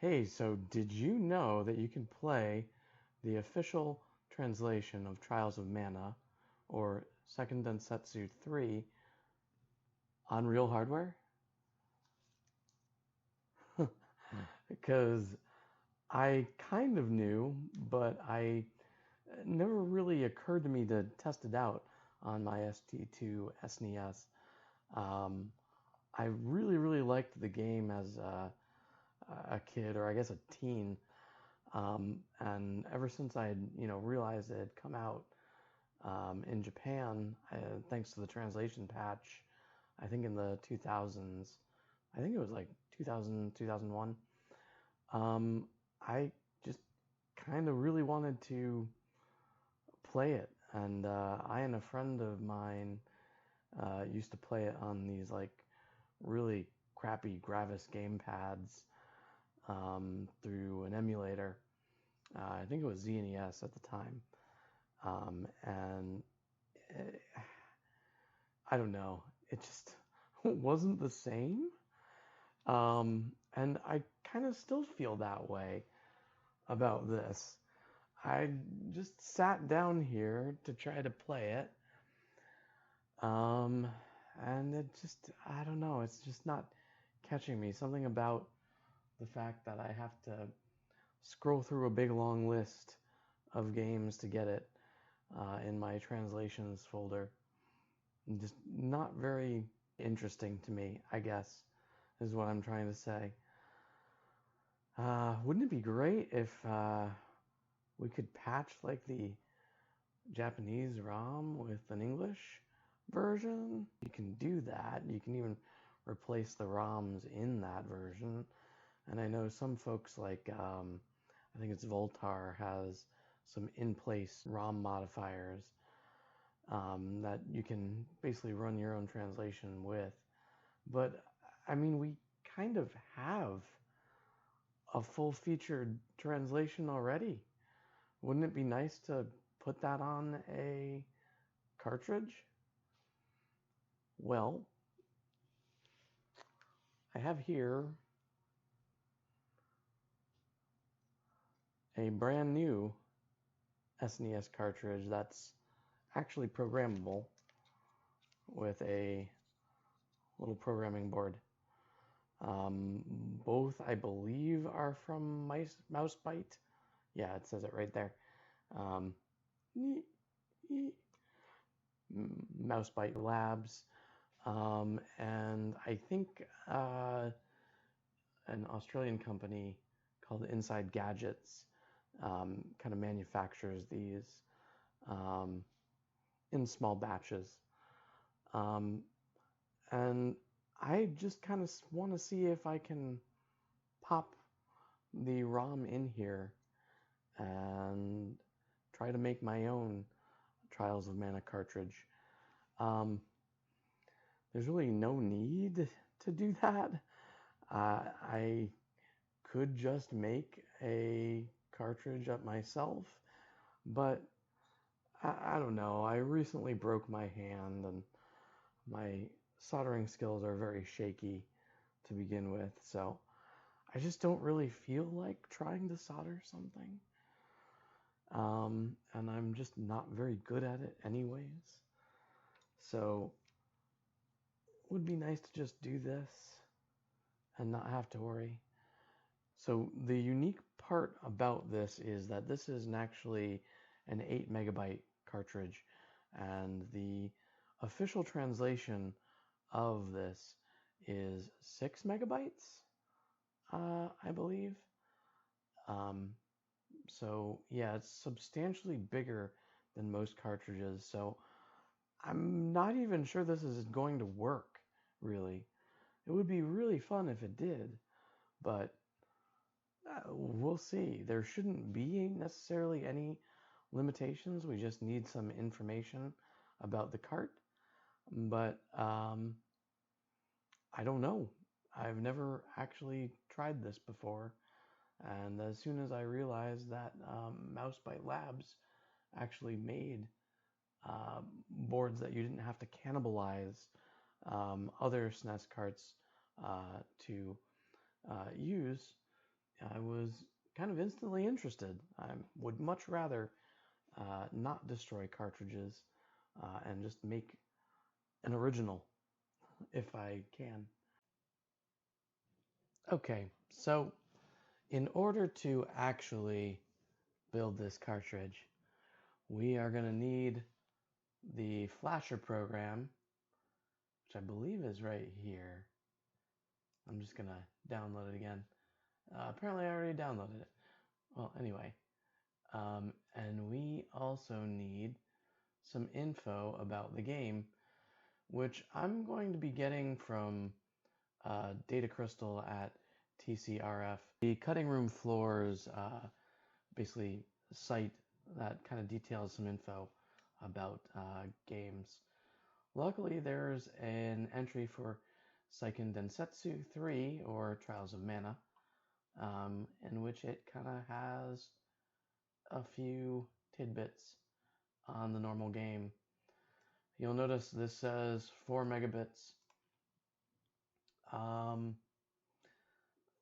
Hey, so did you know that you can play the official translation of Trials of Mana, or Seiken Densetsu 3, on real hardware? Because I kind of knew, but it never really occurred to me to test it out on my ST2 SNES. Um, I really liked the game as a kid, or I guess a teen. And ever since I had, realized it had come out in Japan, thanks to the translation patch, I think in the 2000s, I think it was like 2000, 2001, I just kind of really wanted to play it. And I and a friend of mine used to play it on these like really crappy Gravis game pads through an emulator. I think it was ZNES at the time. And I don't know, it just wasn't the same. And I kind of still feel that way about this. I just sat down here to try to play it. And it just, I don't know, it's just not catching me. Something about the fact that I have to scroll through a big long list of games to get it in my translations folder. Just not very interesting to me, I guess, is what I'm trying to say. Wouldn't it be great if we could patch like the Japanese ROM with an English version? You can do that. You can even replace the ROMs in that version. And I know some folks like, I think it's Voultar, has some in-place ROM modifiers that you can basically run your own translation with. But I mean, we kind of have a full-featured translation already. Wouldn't it be nice to put that on a cartridge? Well, I have here a brand new SNES cartridge that's actually programmable with a little programming board. Both, I believe, are from MouseBite. Yeah, it says it right there. MouseBiteLabs, and I think an Australian company called InsideGadgets kind of manufactures these in small batches. And I just kind of want to see if I can pop the ROM in here and try to make my own Trials of Mana cartridge. There's really no need to do that. I could just make a cartridge up myself, but I don't know. I recently broke my hand, and my soldering skills are very shaky to begin with, so I just don't really feel like trying to solder something. And I'm just not very good at it anyways. So it would be nice to just do this and not have to worry. So the unique part about this is that this is actually an 8 megabyte cartridge, and the official translation of this is 6 megabytes, I believe. So yeah, it's substantially bigger than most cartridges. So I'm not even sure this is going to work, really. It would be really fun if it did, but we'll see. There shouldn't be necessarily any limitations. We just need some information about the cart. But I don't know. I've never actually tried this before. And as soon as I realized that MouseBiteLabs actually made boards that you didn't have to cannibalize other SNES carts to use, I was kind of instantly interested. I would much rather not destroy cartridges and just make an original if I can. Okay, so in order to actually build this cartridge, we are going to need the Flasher program, which I believe is right here. I'm just going to download it again. Apparently I already downloaded it. Well, anyway. And we also need some info about the game, which I'm going to be getting from Data Crystal at TCRF. The Cutting Room Floors basically site that kind of details some info about games. Luckily, there's an entry for Seiken Densetsu 3, or Trials of Mana, in which it kind of has a few tidbits on the normal game. You'll notice this says 4 megabits.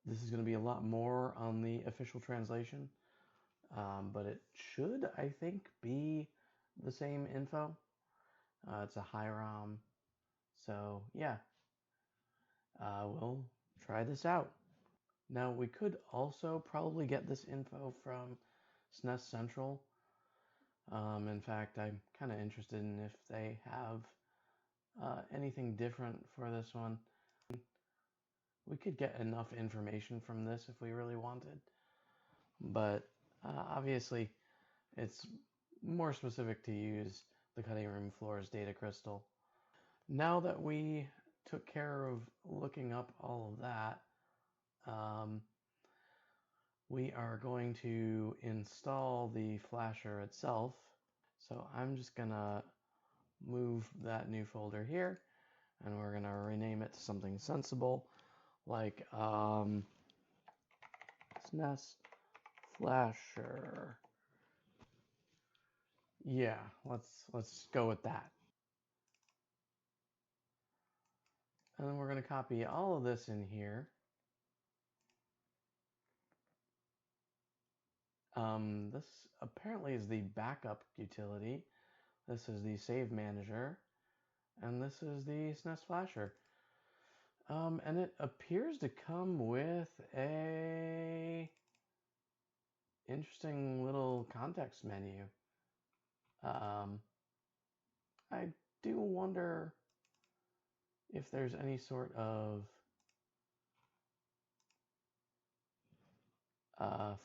This is going to be a lot more on the official translation, but it should, I think, be the same info. It's a high ROM, so yeah, we'll try this out. Now, we could also probably get this info from SNES Central. In fact, I'm kind of interested in if they have anything different for this one. We could get enough information from this if we really wanted, but obviously it's more specific to use the Cutting Room Floors Data Crystal. Now that we took care of looking up all of that, we are going to install the Flasher itself. So I'm just gonna move that new folder here, and we're gonna rename it to something sensible, like SNESxFlasher. Yeah, let's go with that. And then we're gonna copy all of this in here. This apparently is the backup utility. This is the save manager, and this is the SNESxFlasher. And it appears to come with a interesting little context menu. I do wonder if there's any sort of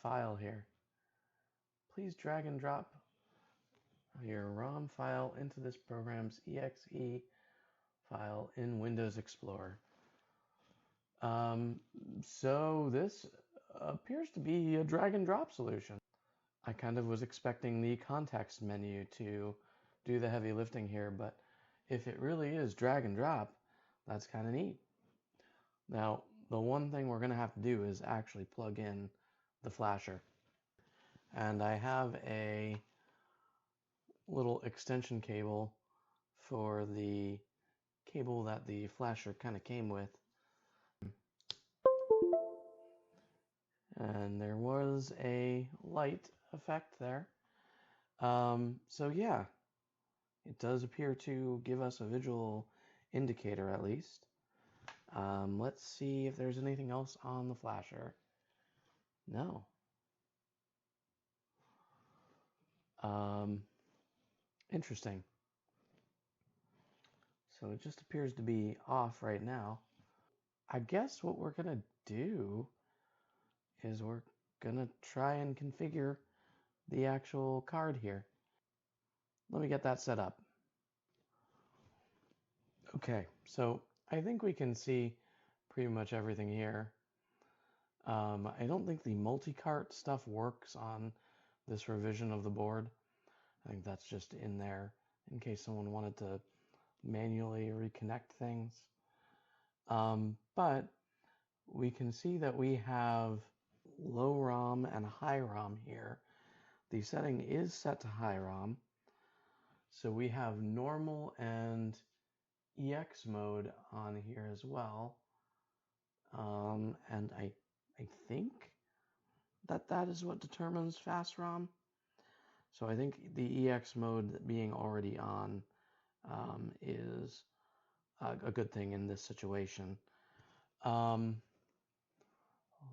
file here. Please drag and drop your ROM file into this program's exe file in Windows Explorer. So this appears to be a drag and drop solution. I kind of was expecting the context menu to do the heavy lifting here, but if it really is drag and drop, that's kind of neat. Now, the one thing we're going to have to do is actually plug in the Flasher. And I have a little extension cable for the cable that the Flasher kind of came with. And there was a light effect there. So yeah, it does appear to give us a visual indicator at least. Let's see if there's anything else on the Flasher. No. Interesting. So it just appears to be off right now. I guess what we're gonna do is we're gonna try and configure the actual card here. Let me get that set up. Okay, so I think we can see pretty much everything here. I don't think the multi-cart stuff works on this revision of the board. I think that's just in there in case someone wanted to manually reconnect things. But we can see that we have low ROM and high ROM here. The setting is set to high ROM. So we have normal and EX mode on here as well. And I think that is what determines FastROM. So I think the EX mode being already on is a good thing in this situation.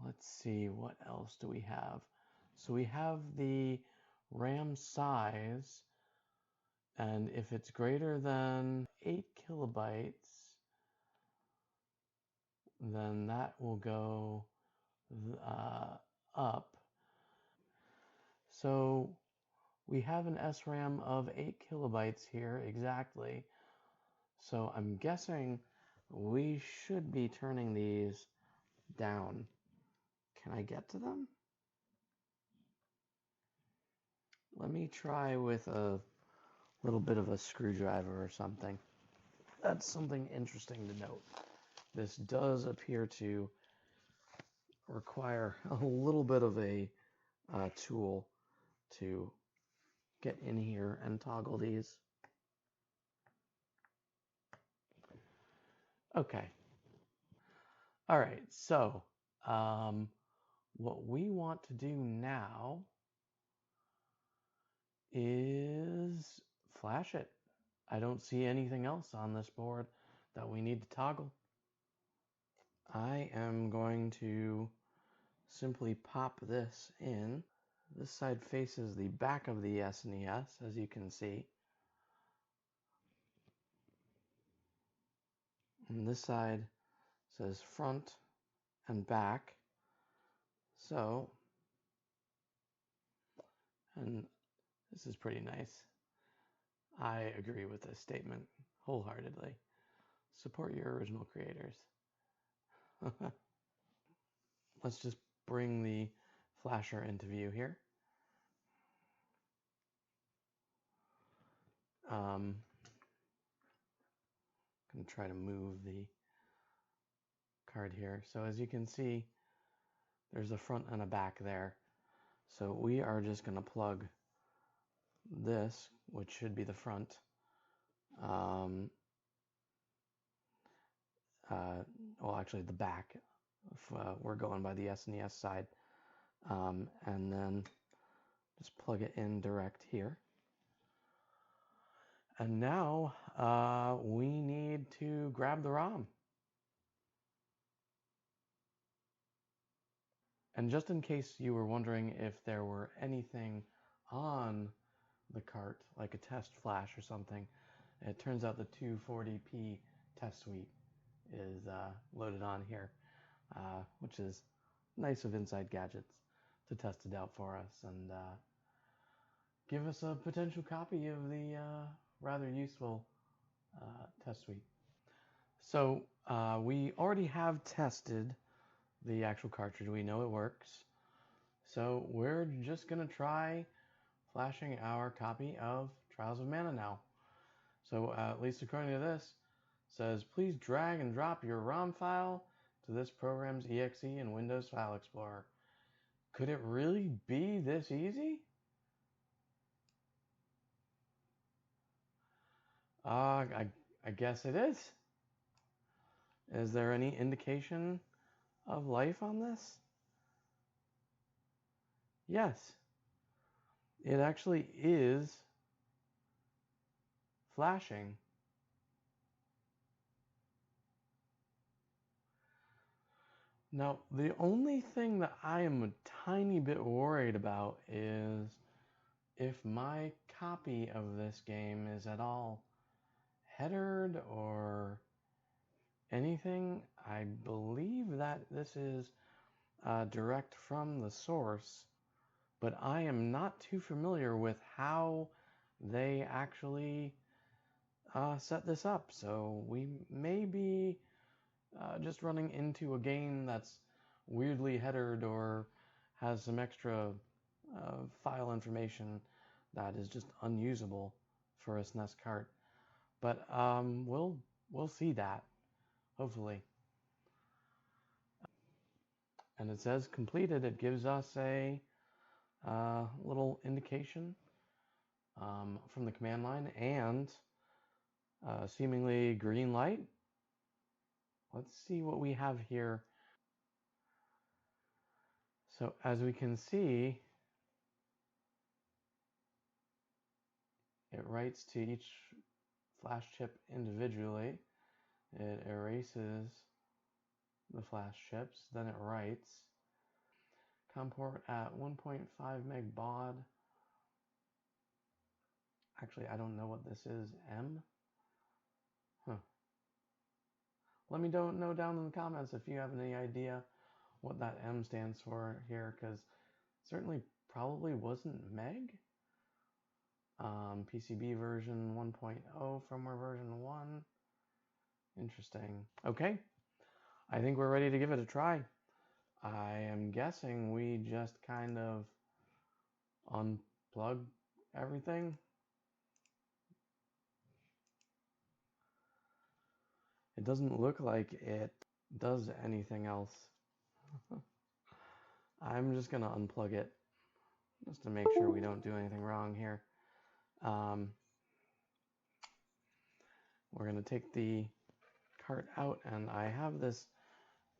Let's see, what else do we have? So we have the RAM size, and if it's greater than 8 kilobytes, then that will go up. So we have an SRAM of 8 kilobytes here exactly. So I'm guessing we should be turning these down. Can I get to them? Let me try with a little bit of a screwdriver or something. That's something interesting to note. This does appear to require a little bit of a tool to get in here and toggle these. Okay. All right, so what we want to do now is flash it. I don't see anything else on this board that we need to toggle. I am going to simply pop this in. This side faces the back of the SNES, as you can see. And this side says front and back. So, and this is pretty nice. I agree with this statement wholeheartedly. Support your original creators. Let's just bring the flasher into view here. I'm going to try to move the card here. So as you can see, there's a front and a back there. So we are just going to plug this, which should be the front. Well, actually the back. If, we're going by the SNES side. And then just plug it in direct here. And now we need to grab the ROM. And just in case you were wondering if there were anything on the cart, like a test flash or something, it turns out the 240p test suite is loaded on here, which is nice of InsideGadgets to test it out for us and give us a potential copy of the rather useful test suite. So we already have tested the actual cartridge. We know it works. So we're just going to try flashing our copy of Trials of Mana now. So at least according to this, it says please drag and drop your ROM file to this program's exe in Windows File Explorer. Could it really be this easy? I guess it is. Is there any indication of life on this? Yes. It actually is flashing. Now, the only thing that I am a tiny bit worried about is if my copy of this game is at all headered or anything. I believe that this is direct from the source, but I am not too familiar with how they actually set this up. So we may be just running into a game that's weirdly headered or has some extra file information that is just unusable for a SNES Cart. But we'll see that, hopefully. And it says completed. It gives us a little indication from the command line and seemingly green light. Let's see what we have here. So as we can see, it writes to each flash chip individually. It erases the flash chips, then it writes. COM port at 1.5 meg baud. Actually, I don't know what this is. M? Huh. Let me know down in the comments if you have any idea what that M stands for here, because certainly probably wasn't meg. PCB version 1.0, firmware version 1. Interesting. Okay, I think we're ready to give it a try. I am guessing we just kind of unplug everything. It doesn't look like it does anything else. I'm just gonna unplug it just to make sure we don't do anything wrong here. We're gonna take the cart out, and I have this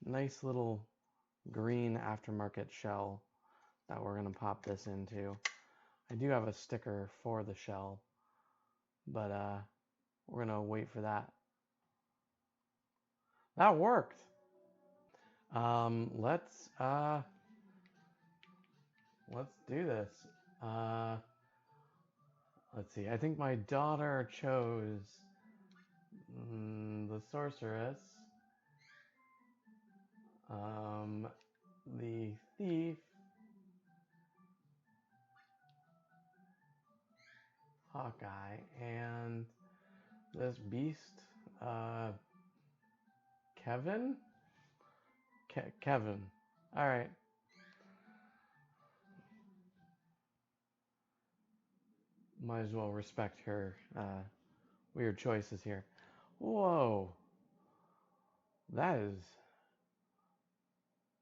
nice little green aftermarket shell that we're gonna pop this into. I do have a sticker for the shell, but we're gonna wait for that. That worked. Let's do this. Let's see. I think my daughter chose the sorceress, the thief, Hawkeye, and this beast, Kevin? Kevin. All right. Might as well respect her weird choices here. Whoa. That is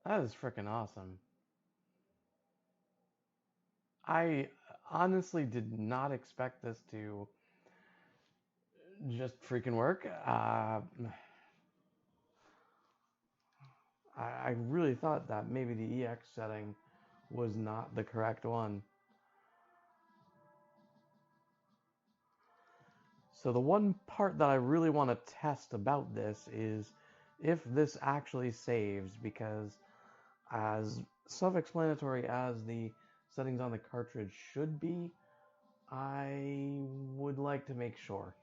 freaking awesome. I honestly did not expect this to just freaking work. I really thought that maybe the EX setting was not the correct one. So the one part that I really want to test about this is if this actually saves, because as self-explanatory as the settings on the cartridge should be, I would like to make sure.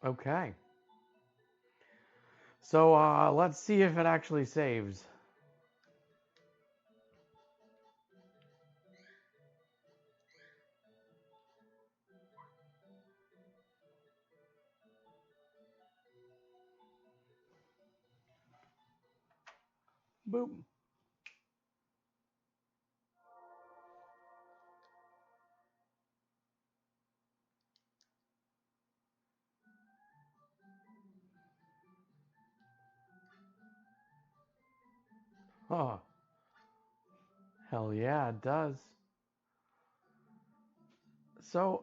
Okay. So let's see if it actually saves. Boop. Oh, hell yeah, it does. So,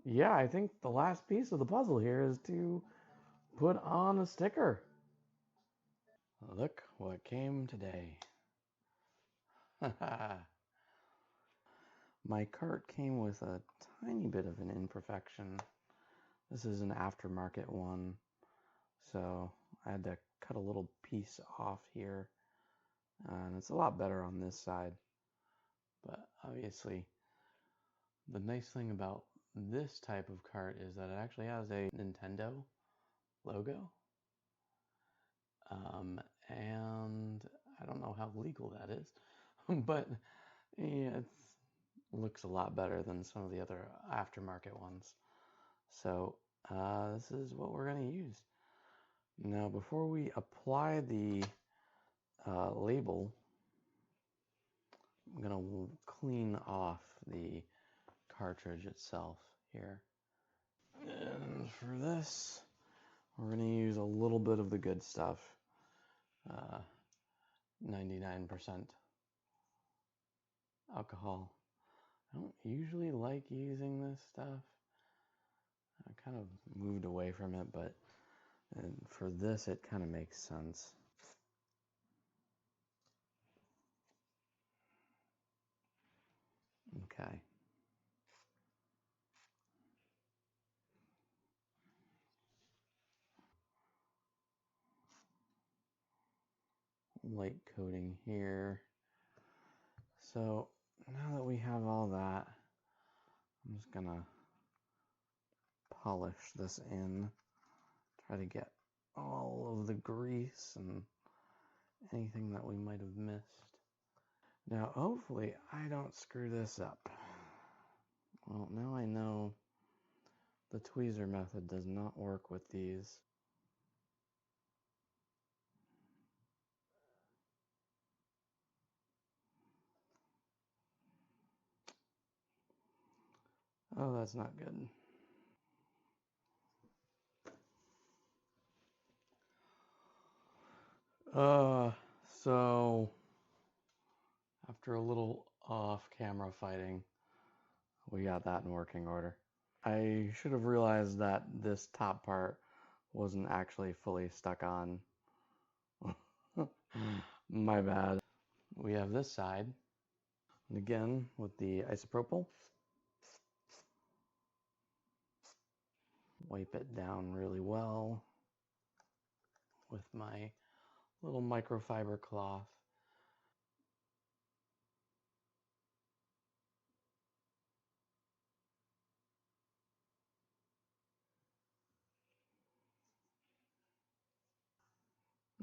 yeah, I think the last piece of the puzzle here is to put on a sticker. Look what came today. My cart came with a tiny bit of an imperfection. This is an aftermarket one, so I had to cut a little piece off here, and it's a lot better on this side. But obviously, the nice thing about this type of cart is that it actually has a Nintendo logo, and I don't know how legal that is, but yeah, it looks a lot better than some of the other aftermarket ones. So this is what we're going to use. Now, before we apply the label, I'm going to clean off the cartridge itself here. And for this, we're going to use a little bit of the good stuff, 99%. alcohol. I don't usually like using this stuff. I kind of moved away from it, but for this it kind of makes sense. Okay. Light coating here. So now that we have all that, I'm just gonna polish this in, try to get all of the grease and anything that we might have missed. Now hopefully I don't screw this up. Well, now I know the tweezer method does not work with these. Oh, that's not good. So after a little off-camera fighting, we got that in working order. I should have realized that this top part wasn't actually fully stuck on. My bad. We have this side, and again with the isopropyl, wipe it down really well with my little microfiber cloth.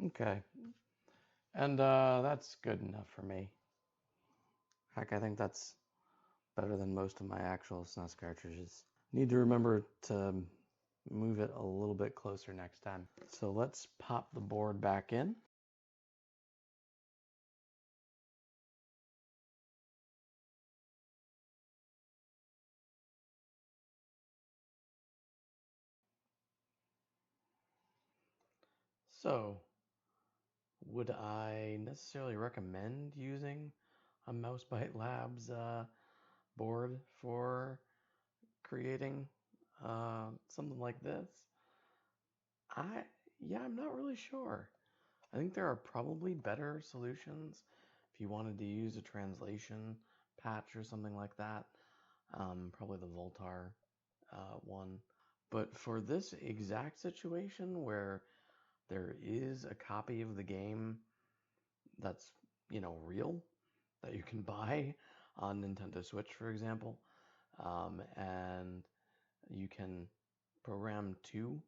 Okay, and that's good enough for me. Heck, I think that's better than most of my actual SNES cartridges. Need to remember to move it a little bit closer next time. So let's pop the board back in. So, would I necessarily recommend using a MouseBiteLabs board for creating something like this? Yeah, I'm not really sure. I think there are probably better solutions if you wanted to use a translation patch or something like that. Probably the Voultar one. But for this exact situation where there is a copy of the game that's, real, that you can buy on Nintendo Switch, for example, and you can program to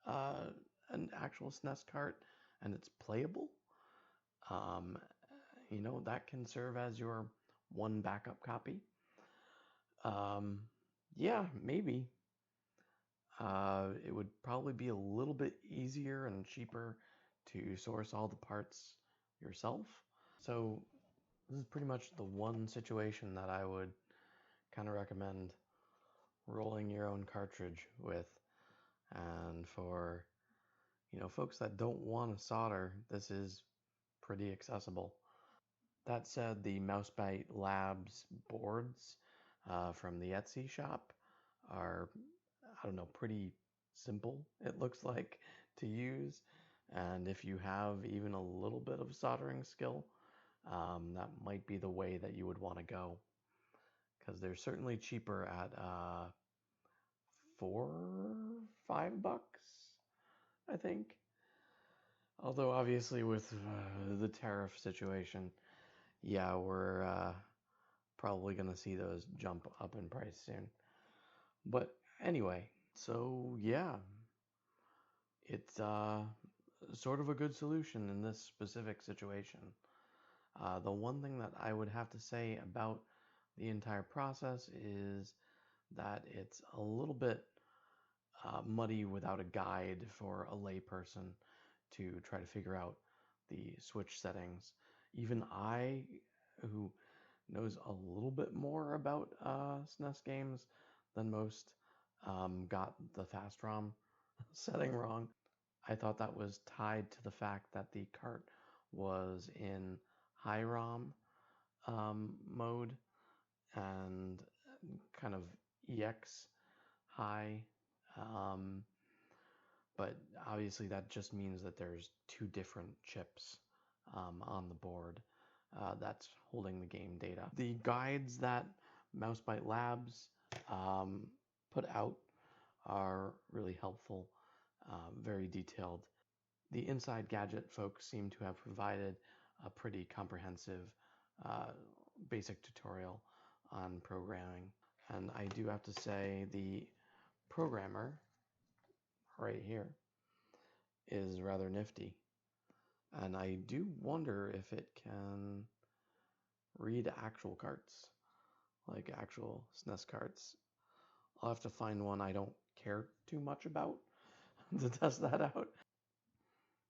an actual SNES cart and it's playable, um, that can serve as your one backup copy. Yeah, maybe. It would probably be a little bit easier and cheaper to source all the parts yourself. So this is pretty much the one situation that I would kind of recommend rolling your own cartridge with. And for, folks that don't want to solder, this is pretty accessible. That said, the MouseBiteLabs boards from the Etsy shop are, I don't know, pretty simple, it looks like, to use. And if you have even a little bit of soldering skill, that might be the way that you would want to go. Because they're certainly cheaper at $4-5, I think. Although obviously with the tariff situation, yeah, we're probably going to see those jump up in price soon. But anyway, so yeah, it's sort of a good solution in this specific situation. The one thing that I would have to say about the entire process is that it's a little bit muddy without a guide for a layperson to try to figure out the switch settings. Even I, who knows a little bit more about SNES games than most, got the FastROM setting wrong. I thought that was tied to the fact that the cart was in high ROM mode and kind of EX high. But obviously that just means that there's two different chips on the board that's holding the game data. The guides that MouseBiteLabs put out are really helpful, very detailed. The InsideGadget folks seem to have provided a pretty comprehensive basic tutorial on programming. And I do have to say the programmer right here is rather nifty. And I do wonder if it can read actual carts, like actual SNES carts. I'll have to find one I don't care too much about to test that out.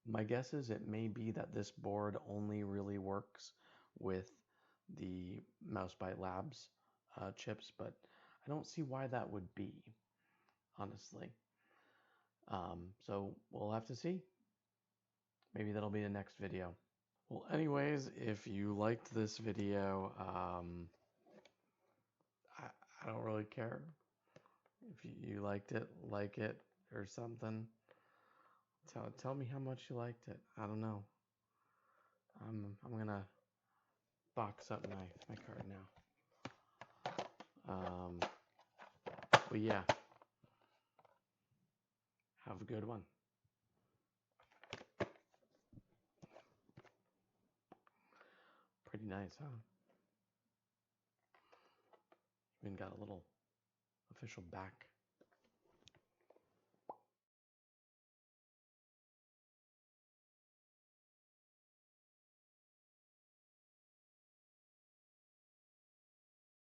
My guess is it may be that this board only really works with the MouseBiteLabs chips, but I don't see why that would be, honestly. So we'll have to see. Maybe that'll be the next video. Well, anyways, if you liked this video, I don't really care. If you liked it, like it, or something. Tell me how much you liked it. I don't know. I'm gonna box up my card now. But yeah, have a good one. Pretty nice, huh? Even got a little official back.